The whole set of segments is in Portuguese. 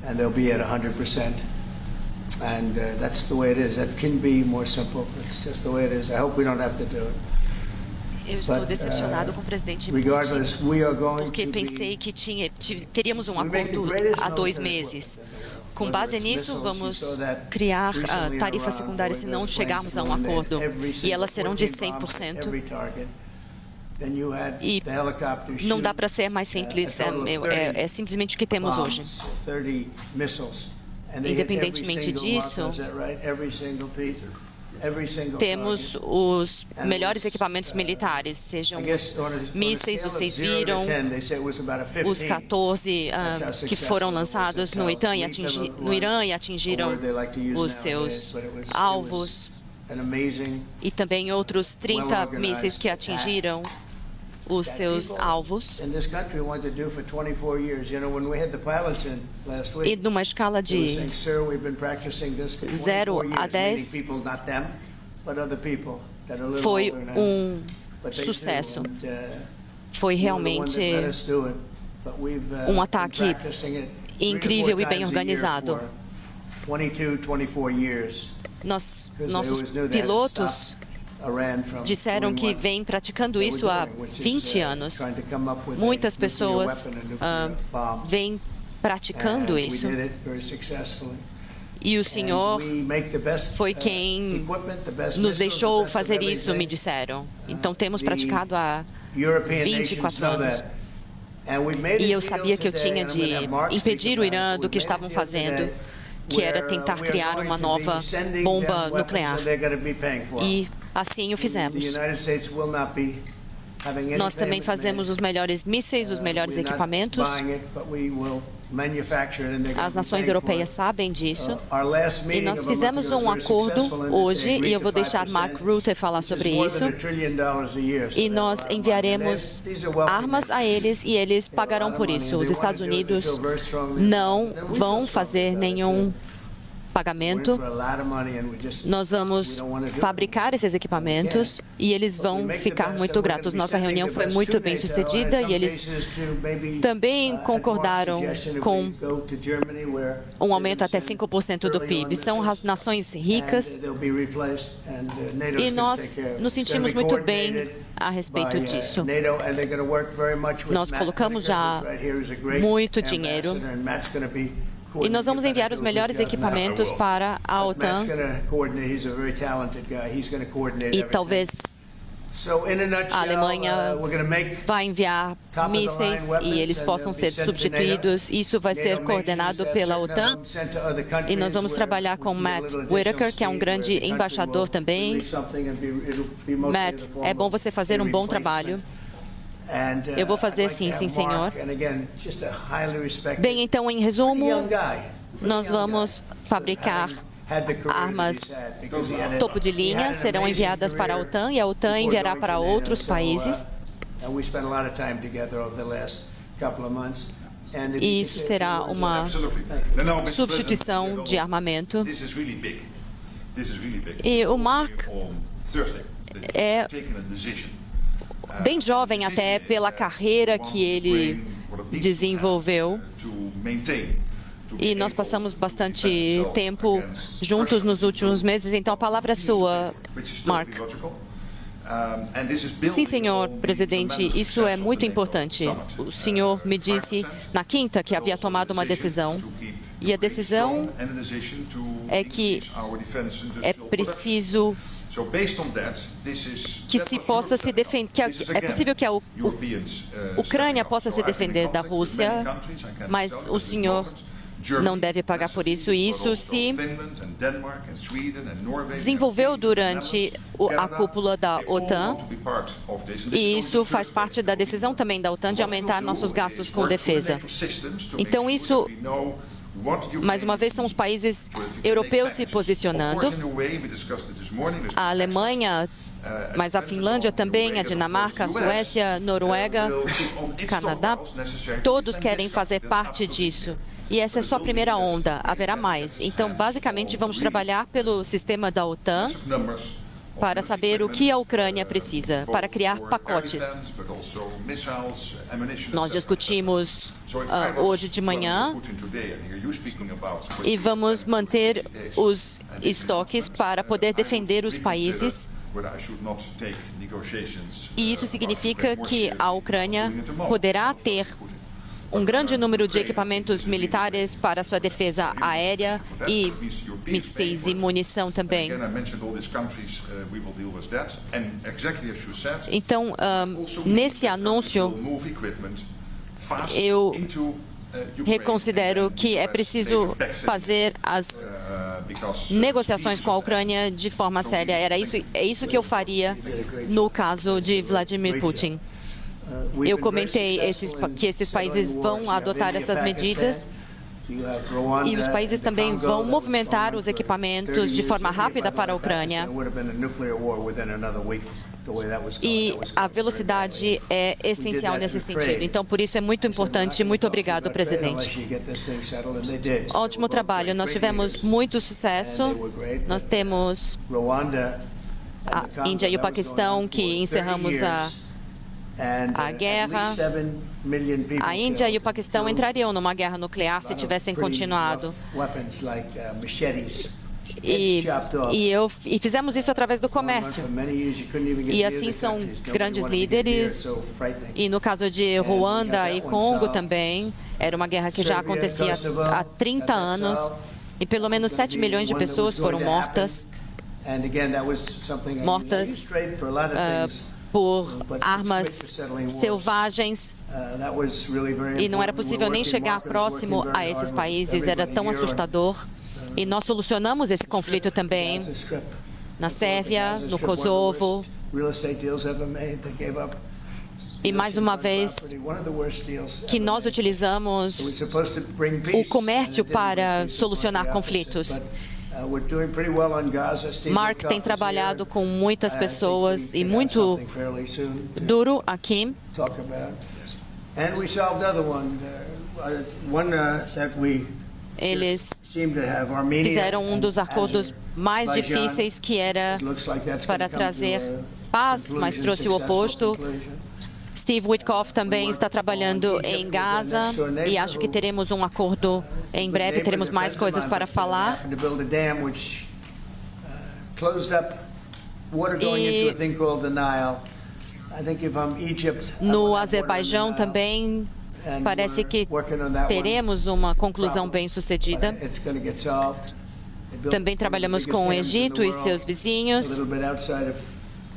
and they'll be at 100%. And that's the way it is. It can be more simple. It's just the way it is. I hope we don't have to do it. Eu estou decepcionado com o presidente Putin, porque pensei que teríamos um acordo há 2 meses. Com base nisso, vamos criar tarifas secundárias se não chegarmos a um acordo, e elas serão de 100%. E não dá para ser mais simples, é simplesmente o que temos hoje. Independentemente disso, temos os melhores equipamentos militares, sejam mísseis, vocês viram, os 14 que foram lançados no Irã e atingiram os seus alvos, e também outros 30 mísseis que atingiram os seus alvos. E numa escala de 0 a 10, foi um sucesso. Foi realmente um ataque incrível e bem organizado. Nossos pilotos disseram que vêm praticando isso há 20 anos. Muitas pessoas vêm praticando isso. E o Senhor foi quem nos deixou fazer isso, me disseram. Então, temos praticado há 24 anos. E eu sabia que eu tinha de impedir o Irã do que estavam fazendo, que era tentar criar uma nova bomba nuclear. E assim o fizemos. Nós também fazemos os melhores mísseis, os melhores equipamentos. As nações europeias sabem disso. E nós fizemos um acordo hoje, e eu vou deixar Mark Rutte falar sobre isso. E nós enviaremos armas a eles e eles pagarão por isso. Os Estados Unidos não vão fazer nenhum pagamento. Nós vamos fabricar esses equipamentos e eles vão ficar muito gratos. Nossa reunião foi muito bem sucedida e eles também concordaram com um aumento até 5% do PIB. São nações ricas e nós nos sentimos muito bem a respeito disso. Nós colocamos já muito dinheiro e nós vamos enviar os melhores equipamentos para a OTAN. E talvez a Alemanha vai enviar mísseis e eles possam ser substituídos. Isso vai ser coordenado pela OTAN. E nós vamos trabalhar com Matt Whitaker, que é um grande embaixador também. Matt, é bom você fazer um bom trabalho. Eu vou fazer sim, sim, senhor. Bem, então, em resumo, nós vamos fabricar armas topo de linha, serão enviadas para a OTAN e a OTAN enviará para outros países. E isso será uma substituição de armamento. E o Mark é bem jovem até pela carreira que ele desenvolveu. E nós passamos bastante tempo juntos nos últimos meses, então a palavra é sua, Mark. Sim, senhor presidente, isso é muito importante. O senhor me disse na quinta que havia tomado uma decisão. E a decisão é que é preciso que se possa se defender, que é possível que a Ucrânia possa se defender da Rússia, mas o senhor não deve pagar por isso. E isso se desenvolveu durante a cúpula da OTAN, e isso faz parte da decisão também da OTAN de aumentar nossos gastos com defesa. Então, isso, mais uma vez, são os países europeus se posicionando. A Alemanha, mas a Finlândia também, a Dinamarca, a Suécia, a Noruega, Canadá, todos querem fazer parte disso. E essa é só a primeira onda, haverá mais. Então, basicamente, vamos trabalhar pelo sistema da OTAN para saber o que a Ucrânia precisa, para criar pacotes. Nós discutimos hoje de manhã e vamos manter os estoques para poder defender os países. E isso significa que a Ucrânia poderá ter um grande número de equipamentos militares para sua defesa aérea e mísseis e munição também. Então, nesse anúncio, eu reconsidero que é preciso fazer as negociações com a Ucrânia de forma séria. É isso que eu faria no caso de Vladimir Putin. Eu comentei que esses países vão adotar essas medidas e os países também vão movimentar os equipamentos de forma rápida para a Ucrânia. E a velocidade é essencial nesse sentido. Então, por isso é muito importante. Muito obrigado, presidente. Ótimo trabalho. Nós tivemos muito sucesso. Nós temos a Índia e o Paquistão, que encerramos a guerra. A Índia e o Paquistão entrariam numa guerra nuclear se tivessem continuado. E fizemos isso através do comércio. E assim são grandes líderes. E no caso de Ruanda e Congo também, era uma guerra que já acontecia há 30 anos. E pelo menos 7 milhões de pessoas foram mortas por armas selvagens, e não era possível nem chegar próximo a esses países, era tão assustador. E nós solucionamos esse conflito também na Sérvia, no Kosovo. E mais uma vez, que nós utilizamos o comércio para solucionar conflitos. Mark tem trabalhado com muitas pessoas e muito duro aqui. Eles fizeram um dos acordos mais difíceis, que era para trazer paz, mas trouxe o oposto. Steve Witkoff também está trabalhando em Gaza e acho que teremos um acordo em breve, teremos mais coisas para falar. E no Azerbaijão também parece que teremos uma conclusão bem-sucedida. Também trabalhamos com o Egito e seus vizinhos.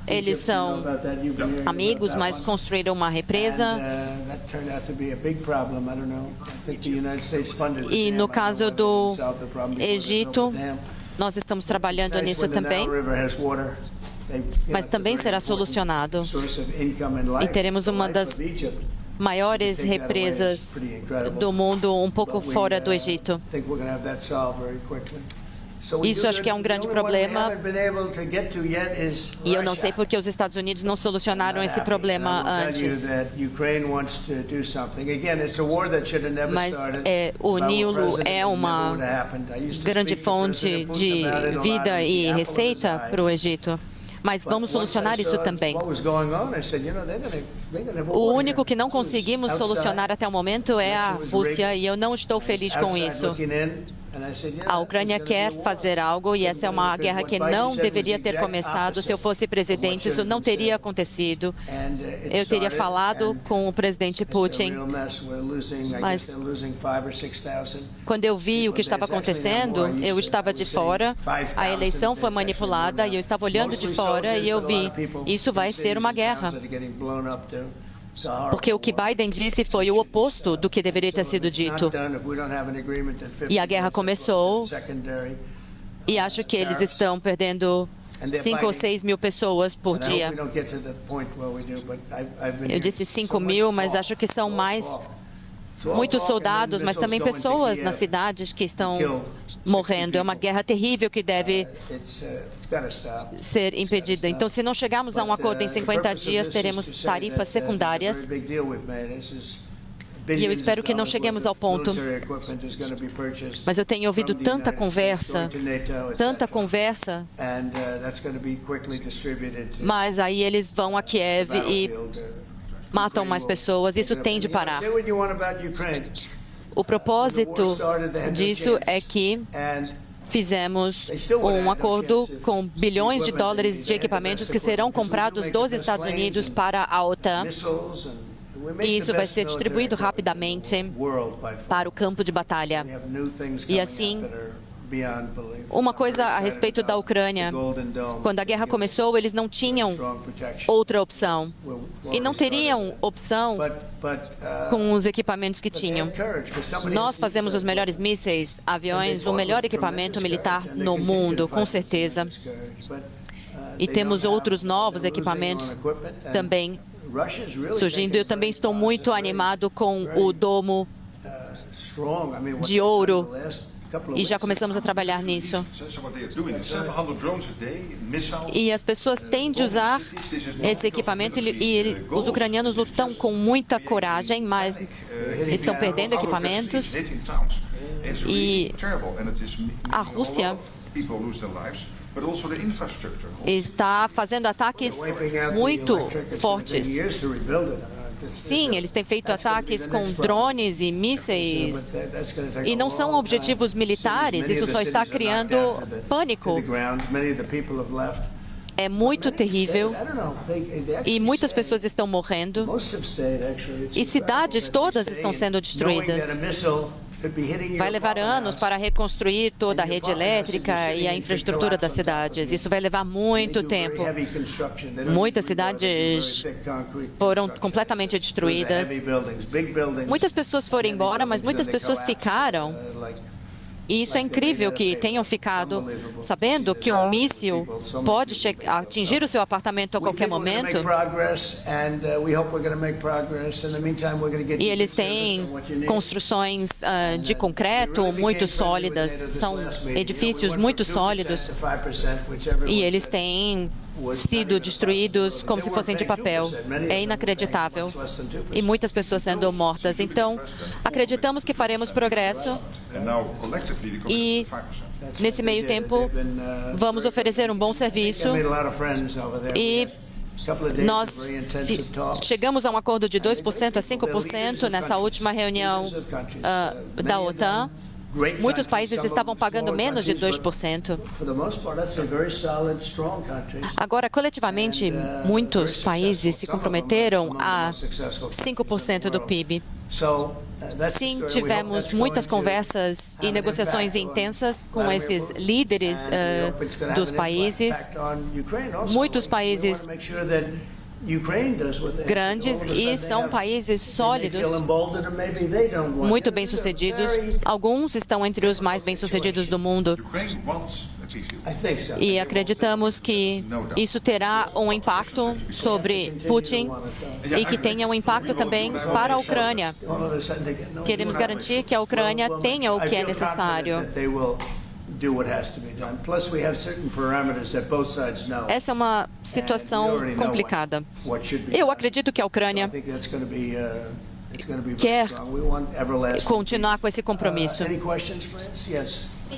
Eles são amigos, mas construíram uma represa. E no caso do Egito, nós estamos trabalhando nisso também, mas também será solucionado. E teremos uma das maiores represas do mundo um pouco fora do Egito. Isso acho que é um grande problema e eu não sei por que os Estados Unidos não solucionaram esse problema antes. Mas o Nilo é uma grande fonte de vida e receita para o Egito. Mas vamos solucionar isso também. O único que não conseguimos solucionar até o momento é a Rússia, e eu não estou feliz com isso. A Ucrânia quer fazer algo, e essa é uma guerra que não deveria ter começado. Se eu fosse presidente, isso não teria acontecido. Eu teria falado com o presidente Putin, mas quando eu vi o que estava acontecendo, eu estava de fora, a eleição foi manipulada e eu estava olhando de fora e eu vi, isso vai ser uma guerra. Porque o que Biden disse foi o oposto do que deveria ter sido dito. E a guerra começou, e acho que eles estão perdendo 5 ou 6 mil pessoas por dia. Eu disse 5 mil, mas acho que são mais muitos soldados, mas também pessoas nas cidades que estão morrendo. É uma guerra terrível que deve ser impedida. Então, se não chegarmos a um acordo em 50 dias, teremos tarifas secundárias. E eu espero que não cheguemos ao ponto. Mas eu tenho ouvido tanta conversa, mas aí eles vão a Kiev e matam mais pessoas. Isso tem de parar. O propósito disso é que fizemos um acordo com bilhões de dólares de equipamentos que serão comprados dos Estados Unidos para a OTAN. E isso vai ser distribuído rapidamente para o campo de batalha. E assim, uma coisa a respeito da Ucrânia. Quando a guerra começou, eles não tinham outra opção. E não teriam opção com os equipamentos que tinham. Nós fazemos os melhores mísseis, aviões, o melhor equipamento militar no mundo, com certeza. E temos outros novos equipamentos também surgindo. Eu também estou muito animado com o domo de ouro e já começamos a trabalhar nisso. E as pessoas têm de usar esse equipamento e os ucranianos lutam com muita coragem, mas estão perdendo equipamentos. E a Rússia está fazendo ataques muito fortes. Sim, eles têm feito ataques com drones e mísseis, e não são objetivos militares, isso só está criando pânico. É muito terrível, e muitas pessoas estão morrendo, e cidades todas estão sendo destruídas. Vai levar anos para reconstruir toda a rede elétrica e a infraestrutura das cidades. Isso vai levar muito tempo. Muitas cidades foram completamente destruídas. Muitas pessoas foram embora, mas muitas pessoas ficaram. E isso é incrível que tenham ficado sabendo que um míssil pode atingir o seu apartamento a qualquer momento. E eles têm construções de concreto muito sólidas, são edifícios muito sólidos, e eles têm sido destruídos como se fossem de papel. É inacreditável. E muitas pessoas sendo mortas. Então, acreditamos que faremos progresso e, nesse meio tempo, vamos oferecer um bom serviço e nós chegamos a um acordo de 2% a 5% nessa última reunião da OTAN. Muitos países estavam pagando menos de 2%. Agora, coletivamente, muitos países se comprometeram a 5% do PIB. Sim, tivemos muitas conversas e negociações intensas com esses líderes dos países. Muitos países grandes e são países sólidos, muito bem-sucedidos. Alguns estão entre os mais bem-sucedidos do mundo. E acreditamos que isso terá um impacto sobre Putin e que tenha um impacto também para a Ucrânia. Queremos garantir que a Ucrânia tenha o que é necessário. Essa é uma situação complicada. Eu acredito que a Ucrânia quer continuar com esse compromisso.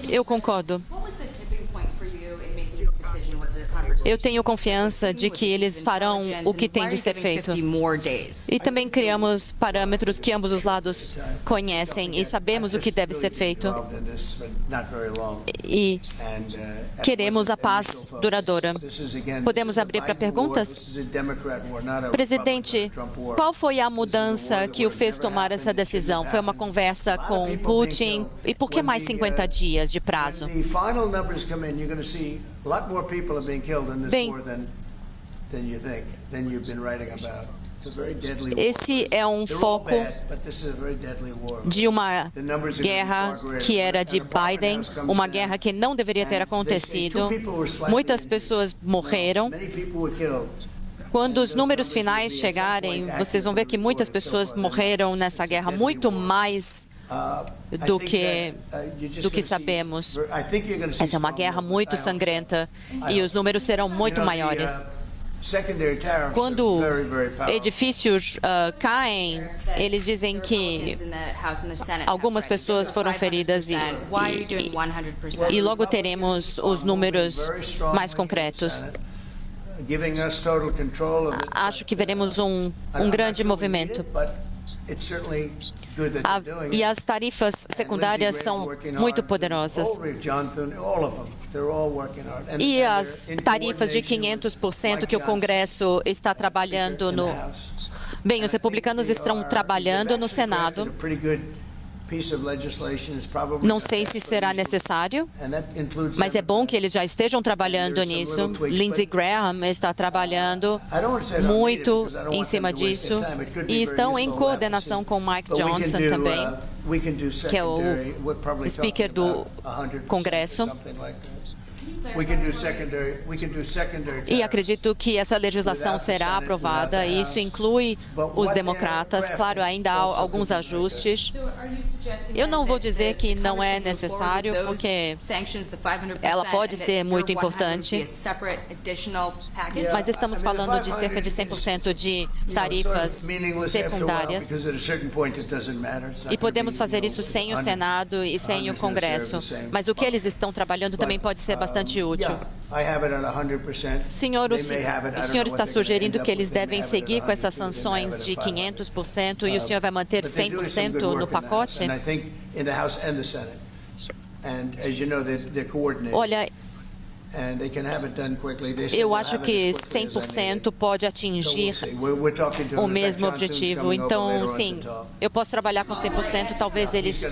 Eu concordo. Eu tenho confiança de que eles farão o que tem de ser feito. E também criamos parâmetros que ambos os lados conhecem e sabemos o que deve ser feito. E queremos a paz duradoura. Podemos abrir para perguntas? Presidente, qual foi a mudança que o fez tomar essa decisão? Foi uma conversa com Putin? E por que mais 50 dias de prazo? Bem, esse é um foco de uma guerra que era de Biden, uma guerra que não deveria ter acontecido. Muitas pessoas morreram. Quando os números finais chegarem, vocês vão ver que muitas pessoas morreram nessa guerra, muito mais do que sabemos. Essa é uma guerra muito sangrenta e os números serão muito maiores. Quando edifícios caem, eles dizem que algumas pessoas foram feridas e logo teremos os números mais concretos. Acho que veremos um grande movimento. E as tarifas secundárias são muito poderosas. E as tarifas de 500% que o Congresso está trabalhando no... Bem, os republicanos estão trabalhando no Senado. Não sei se será necessário, mas é bom que eles já estejam trabalhando nisso. Lindsey Graham está trabalhando muito em cima disso e estão em coordenação com Mike Johnson também, que é o Speaker do Congresso. E acredito que essa legislação será aprovada, e isso inclui os democratas. Claro, ainda há alguns ajustes. Eu não vou dizer que não é necessário, porque ela pode ser muito importante, mas estamos falando de cerca de 100% de tarifas secundárias, e podemos fazer isso sem o Senado e sem o Congresso, mas o que eles estão trabalhando também pode ser bastante útil. Senhor, o senhor está sugerindo que eles devem seguir com essas sanções de 500% e o senhor vai manter 100% no pacote? Olha, eu acho que 100% pode atingir o mesmo objetivo. Então, sim, eu posso trabalhar com 100%, talvez eles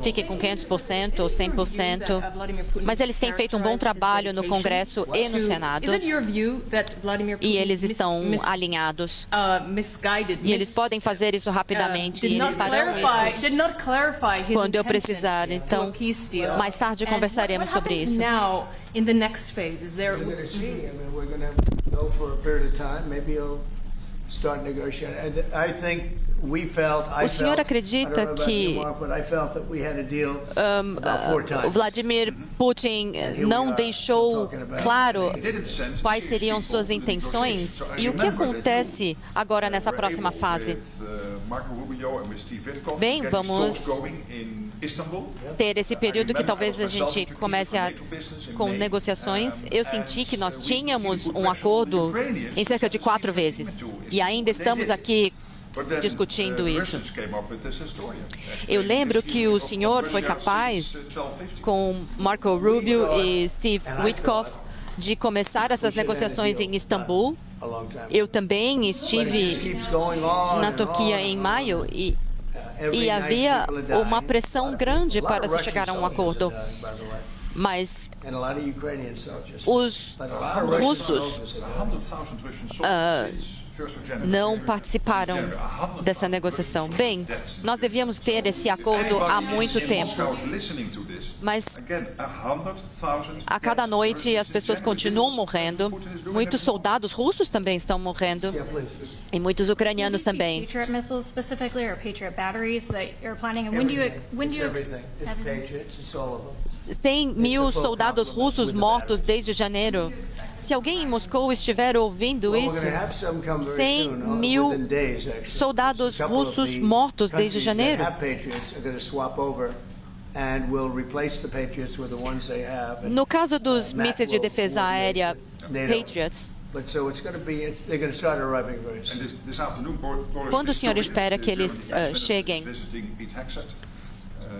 fiquem com 500% ou 100%, mas eles têm feito um bom trabalho no Congresso e no Senado, e eles estão alinhados. E eles podem fazer isso rapidamente, e eles farão isso quando eu precisar. Então, mais tarde conversaremos sobre isso. In the next phase, is there? We're going to see. I mean, we're going to go for a period of time. Maybe you'll start negotiating. I think we felt. O senhor acredita que o Vladimir Putin não deixou claro quais seriam suas intenções? E o que acontece agora nessa próxima fase? Bem, vamos ter esse período que talvez a gente comece com negociações. Eu senti que nós tínhamos um acordo em cerca de 4 vezes. E ainda estamos aqui discutindo isso. Eu lembro que o senhor foi capaz, com Marco Rubio e Steve Witkoff, de começar essas negociações em Istambul. Eu também estive na Turquia em maio e havia uma pressão grande para se chegar a um acordo. Mas os russos não participaram dessa negociação. Bem, nós devíamos ter esse acordo há muito tempo, mas a cada noite as pessoas continuam morrendo. Muitos soldados russos também estão morrendo e muitos ucranianos também. Patriot missiles specifically, or Patriot batteries that you're planning, and when do you 100 mil soldados russos mortos desde janeiro. Se alguém em Moscou estiver ouvindo isso, 100 mil soldados russos mortos desde janeiro. No caso dos mísseis de defesa aérea Patriots, quando o senhor espera que eles cheguem?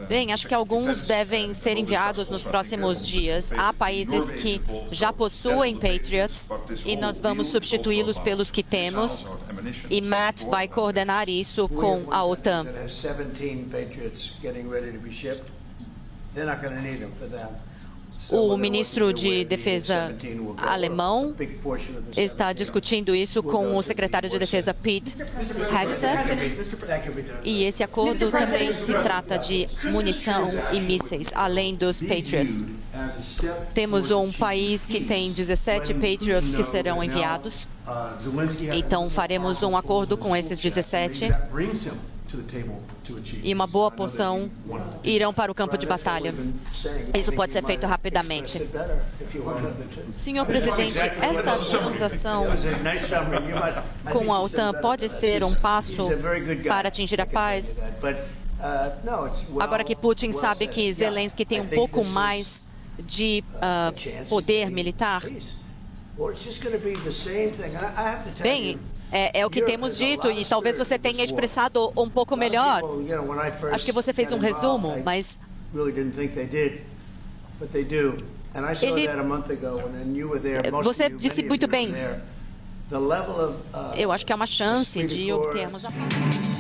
Bem, acho que alguns devem ser enviados nos próximos dias. Há países que já possuem Patriots e nós vamos substituí-los pelos que temos. E Matt vai coordenar isso com a OTAN. O ministro de Defesa alemão está discutindo isso com o secretário de Defesa Pete Hegseth. E esse acordo também se trata de munição e mísseis, além dos Patriots. Temos um país que tem 17 Patriots que serão enviados. Então, faremos um acordo com esses 17. e uma boa porção irão para o campo de batalha. Isso pode ser feito rapidamente. Senhor presidente, essa transação com a OTAN pode ser um passo para atingir a paz? Agora que Putin sabe que Zelensky tem um pouco mais de poder militar? Bem, é o que temos dito e talvez você tenha expressado um pouco melhor. Acho que você fez um resumo, mas você disse muito bem. Eu acho que é uma chance de obtermos a paz.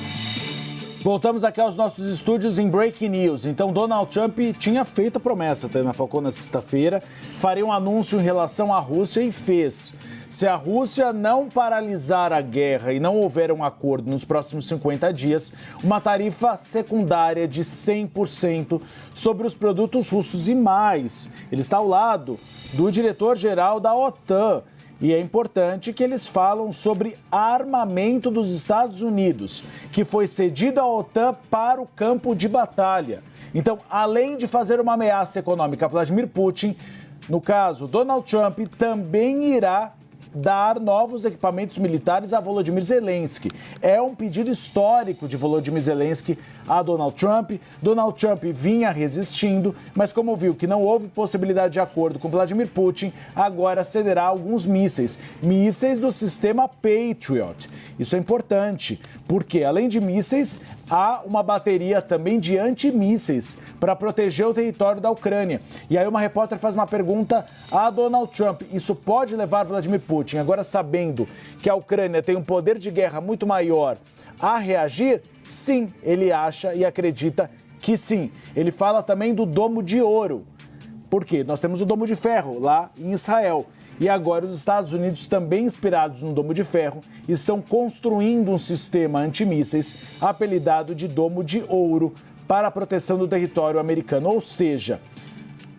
Voltamos aqui aos nossos estúdios em Breaking News. Então, Donald Trump tinha feito a promessa, Tânia Falcão, na sexta-feira, faria um anúncio em relação à Rússia e fez. Se a Rússia não paralisar a guerra e não houver um acordo nos próximos 50 dias, uma tarifa secundária de 100% sobre os produtos russos e mais. Ele está ao lado do diretor-geral da OTAN. E é importante que eles falam sobre armamento dos Estados Unidos, que foi cedido à OTAN para o campo de batalha. Então, além de fazer uma ameaça econômica a Vladimir Putin, no caso, Donald Trump também irá dar novos equipamentos militares a Volodymyr Zelensky. É um pedido histórico de Volodymyr Zelensky a Donald Trump. Donald Trump vinha resistindo, mas como viu que não houve possibilidade de acordo com Vladimir Putin, agora cederá alguns mísseis do sistema Patriot. Isso é importante, porque além de mísseis, há uma bateria também de antimísseis para proteger o território da Ucrânia. E aí uma repórter faz uma pergunta a Donald Trump. Isso pode levar Vladimir Putin, agora sabendo que a Ucrânia tem um poder de guerra muito maior, a reagir? Sim, ele acha e acredita que sim. Ele fala também do domo de ouro. Por quê? Nós temos o domo de ferro lá em Israel. E agora os Estados Unidos, também inspirados no domo de ferro, estão construindo um sistema antimísseis apelidado de domo de ouro para a proteção do território americano. Ou seja,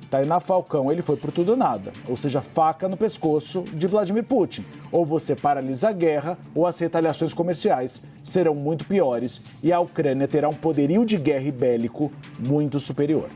Tainá Falcão, ele foi por tudo ou nada. Ou seja, faca no pescoço de Vladimir Putin. Ou você paralisa a guerra, ou as retaliações comerciais serão muito piores e a Ucrânia terá um poderio de guerra e bélico muito superior.